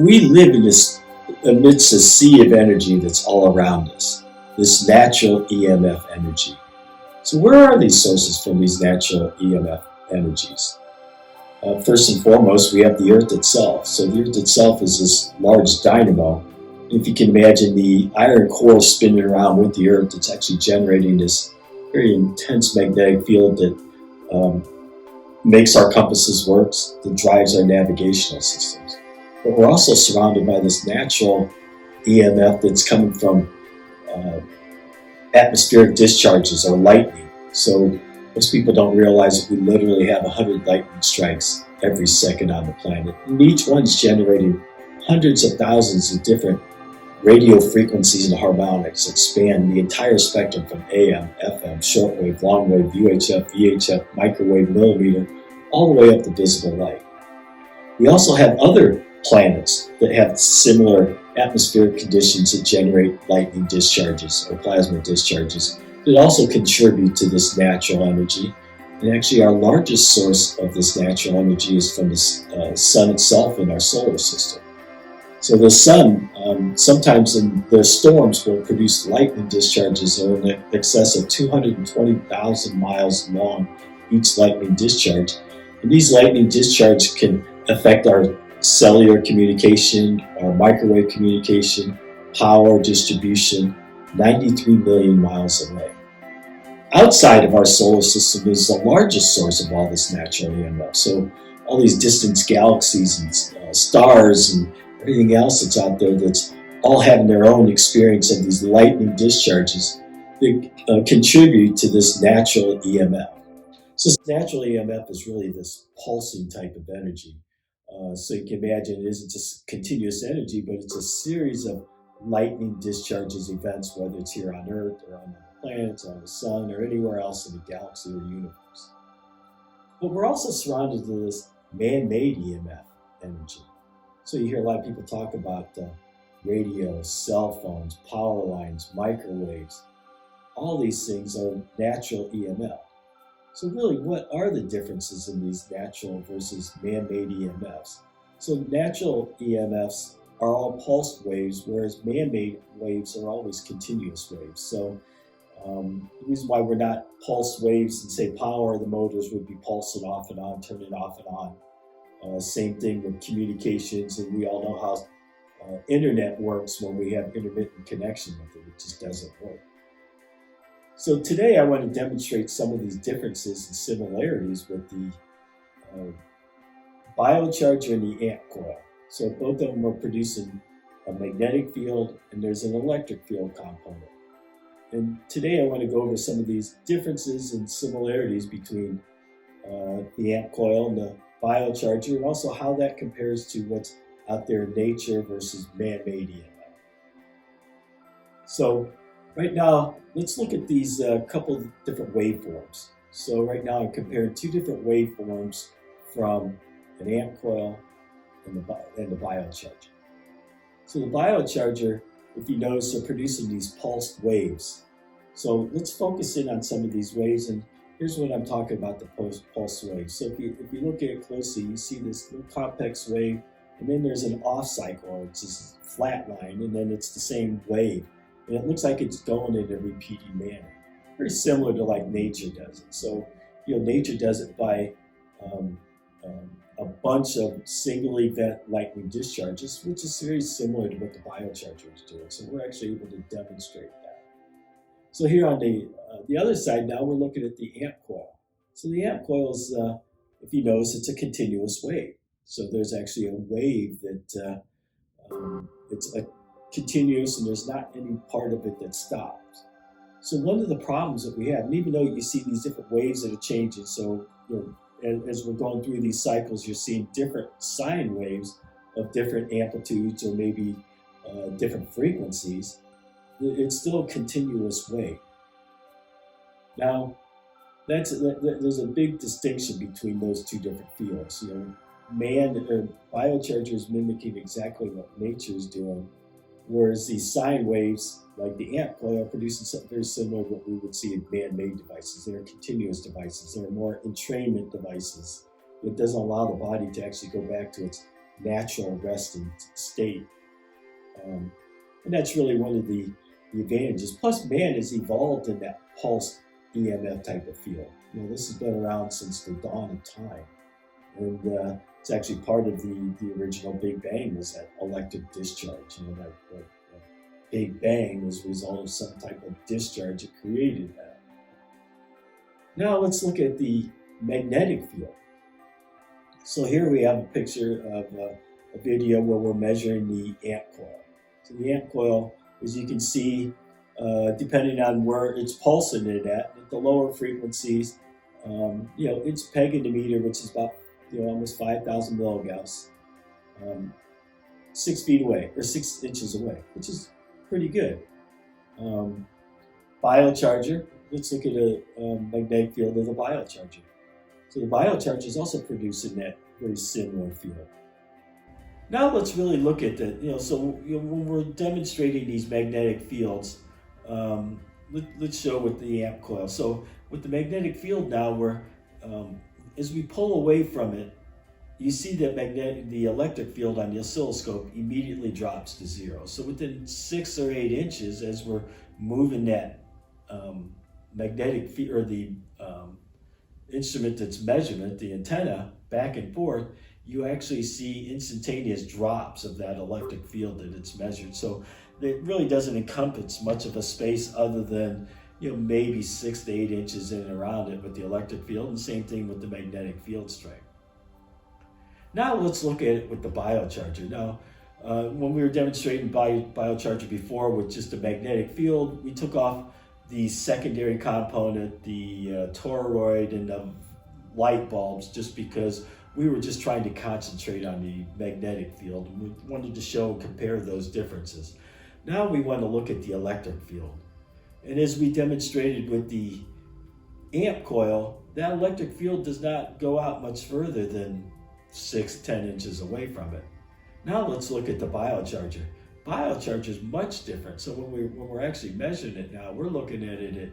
We live in this amidst a sea of energy that's all around us, this natural EMF energy. So where are these sources from these natural EMF energies? First and foremost, we have the Earth itself. So the Earth itself is this large dynamo. If you can imagine the iron core spinning around with the Earth, it's actually generating this very intense magnetic field that makes our compasses work, that drives our navigational systems. But we're also surrounded by this natural EMF that's coming from atmospheric discharges or lightning. So most people don't realize that we literally have 100 lightning strikes every second on the planet. And each one's generating hundreds of thousands of different radio frequencies and harmonics that span the entire spectrum from AM, FM, shortwave, longwave, UHF, VHF, microwave, millimeter, all the way up to visible light. We also have other planets that have similar atmospheric conditions that generate lightning discharges or plasma discharges that also contribute to this natural energy. And actually our largest source of this natural energy is from the sun itself in our solar system. So the sun, sometimes in the storms, will produce lightning discharges that are in excess of 220,000 miles long, each lightning discharge. And these lightning discharges can affect our cellular communication, our microwave communication, power distribution, 93 million miles away. Outside of our solar system is the largest source of all this natural EMF. So all these distant galaxies and stars and everything else that's out there that's all having their own experience of these lightning discharges that contribute to this natural EMF. So this natural EMF is really this pulsing type of energy. So you can imagine it isn't just continuous energy, but it's a series of lightning discharges events, whether it's here on Earth or on the planets, or on the sun, or anywhere else in the galaxy or universe. But we're also surrounded with this man-made EMF energy. So you hear a lot of people talk about radio, cell phones, power lines, microwaves. All these things are natural EMF. So really, what are the differences in these natural versus man-made EMFs? So natural EMFs are all pulsed waves, whereas man-made waves are always continuous waves. So the reason why we're not pulsed waves and say power, the motors would be pulsing off and on, turning off and on. Same thing with communications, and we all know how internet works when we have intermittent connection with it. It just doesn't work. So today I want to demonstrate some of these differences and similarities with the biocharger and the Ampcoil. So both of them are producing a magnetic field and there's an electric field component. And today I want to go over some of these differences and similarities between the Ampcoil and the biocharger, and also how that compares to what's out there in nature versus man-made EMF. So right now, let's look at these couple of different waveforms. So right now I'm comparing two different waveforms from an Ampcoil and the biocharger. So the biocharger, if you notice, are producing these pulsed waves. So let's focus in on some of these waves, and here's what I'm talking about, the pulse wave. So if you look at it closely, you see this little complex wave, and then there's an off cycle, it's this flat line, and then it's the same wave. And it looks like it's going in a repeating manner. Very similar to like nature does it. So, nature does it by a bunch of single event lightning discharges, which is very similar to what the biocharger is doing. So we're actually able to demonstrate that. So here on the other side now, we're looking at the Ampcoil. So the Ampcoil is, if you notice, it's a continuous wave. So there's actually a wave that it's a continuous, and there's not any part of it that stops. So one of the problems that we have, and even though you see these different waves that are changing, so as we're going through these cycles, you're seeing different sine waves of different amplitudes or maybe different frequencies, it's still a continuous wave. Now, there's a big distinction between those two different fields. Biocharger is mimicking exactly what nature is doing, whereas these sine waves, like the Ampcoil, are producing something very similar to what we would see in man-made devices. They're continuous devices. They're more entrainment devices. It doesn't allow the body to actually go back to its natural resting state. And that's really one of the advantages. Plus, man has evolved in that pulsed EMF type of field. This has been around since the dawn of time. And it's actually part of the original Big Bang was that electric discharge. That Big Bang was a result of some type of discharge that created that. Now let's look at the magnetic field. So here we have a picture of a video where we're measuring the Ampcoil. So the Ampcoil, as you can see, depending on where it's pulsing it at the lower frequencies, its peg in the meter, which is about almost 5,000 milligauss, 6 feet away or 6 inches away, which is pretty good. Biocharger. Let's look at a magnetic field of the biocharger. So the biocharger is also producing that very similar field. Now let's really look at when we're demonstrating these magnetic fields, let's show with the Ampcoil. So with the magnetic field now, as we pull away from it, you see that the electric field on the oscilloscope immediately drops to 0. So within 6 or 8 inches, as we're moving that magnetic field, or the instrument that's measuring it, the antenna, back and forth, you actually see instantaneous drops of that electric field that it's measured. So it really doesn't encompass much of a space other than maybe 6 to 8 inches in and around it with the electric field, and same thing with the magnetic field strength. Now let's look at it with the biocharger. Now, when we were demonstrating biocharger before with just a magnetic field, we took off the secondary component, the toroid and the light bulbs, just because we were just trying to concentrate on the magnetic field, and we wanted to show and compare those differences. Now we want to look at the electric field. And as we demonstrated with the Ampcoil, that electric field does not go out much further than 6-10 inches away from it. Now let's look at the biocharger. Biocharger is much different. So when we're actually measuring it now, we're looking at it at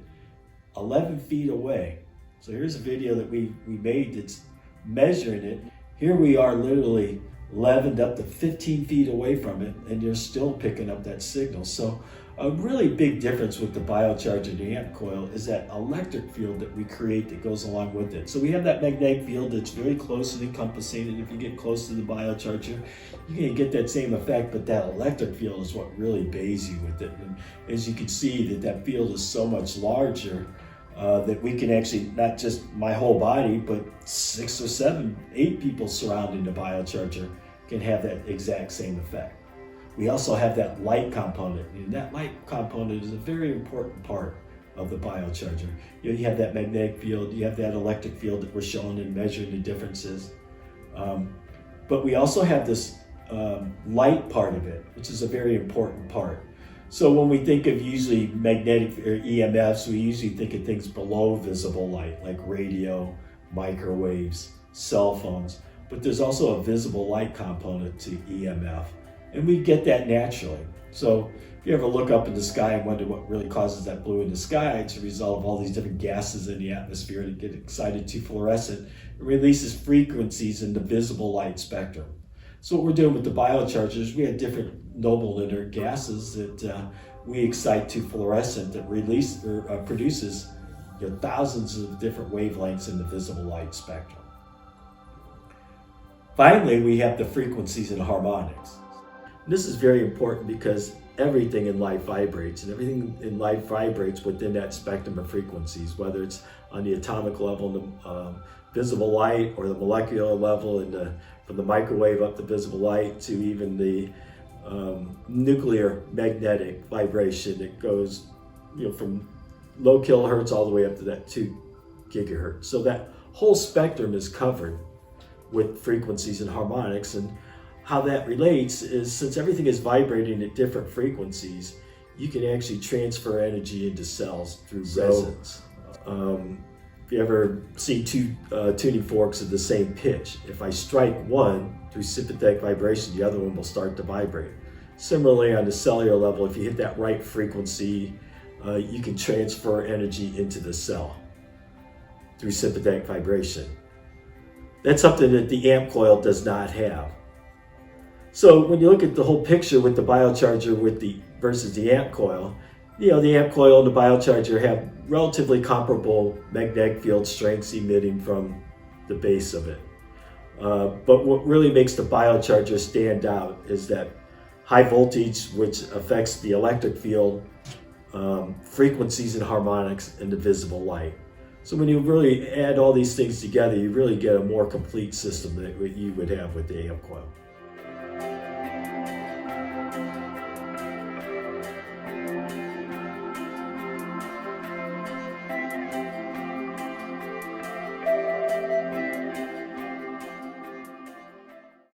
11 feet away. So here's a video that we made that's measuring it. Here we are literally 11 up to 15 feet away from it, and you're still picking up that signal. So a really big difference with the biocharger and the Ampcoil is that electric field that we create that goes along with it. So we have that magnetic field that's very close and encompassing, and if you get close to the biocharger, you can get that same effect, but that electric field is what really bays you with it. And as you can see, that field is so much larger that we can actually, not just my whole body, but 6 or 7, 8 people surrounding the biocharger can have that exact same effect. We also have that light component, and that light component is a very important part of the biocharger. You have that magnetic field, you have that electric field that we're showing and measuring the differences. But we also have this light part of it, which is a very important part. So when we think of usually magnetic or EMFs, we usually think of things below visible light, like radio, microwaves, cell phones. But there's also a visible light component to EMF. And we get that naturally. So if you ever look up in the sky and wonder what really causes that blue in the sky, it's a result of all these different gases in the atmosphere that get excited to fluorescent. It releases frequencies in the visible light spectrum. So what we're doing with the biochargers, we have different noble inert gases that we excite to fluorescent that produces thousands of different wavelengths in the visible light spectrum. Finally, we have the frequencies and harmonics. This is very important because everything in life vibrates, and everything in life vibrates within that spectrum of frequencies, whether it's on the atomic level, the visible light, or the molecular level, from the microwave up to visible light, to even the nuclear magnetic vibration that goes from low kilohertz all the way up to that 2 gigahertz. So that whole spectrum is covered with frequencies and harmonics. And how that relates is, since everything is vibrating at different frequencies, you can actually transfer energy into cells through resonance. If you ever see 2 tuning forks of the same pitch, if I strike one through sympathetic vibration, the other one will start to vibrate. Similarly, on the cellular level, if you hit that right frequency, you can transfer energy into the cell through sympathetic vibration. That's something that the Ampcoil does not have. So when you look at the whole picture with the biocharger versus the amp coil, the amp coil and the biocharger have relatively comparable magnetic field strengths emitting from the base of it. But what really makes the biocharger stand out is that high voltage, which affects the electric field, frequencies and harmonics, and the visible light. So when you really add all these things together, you really get a more complete system that you would have with the amp coil.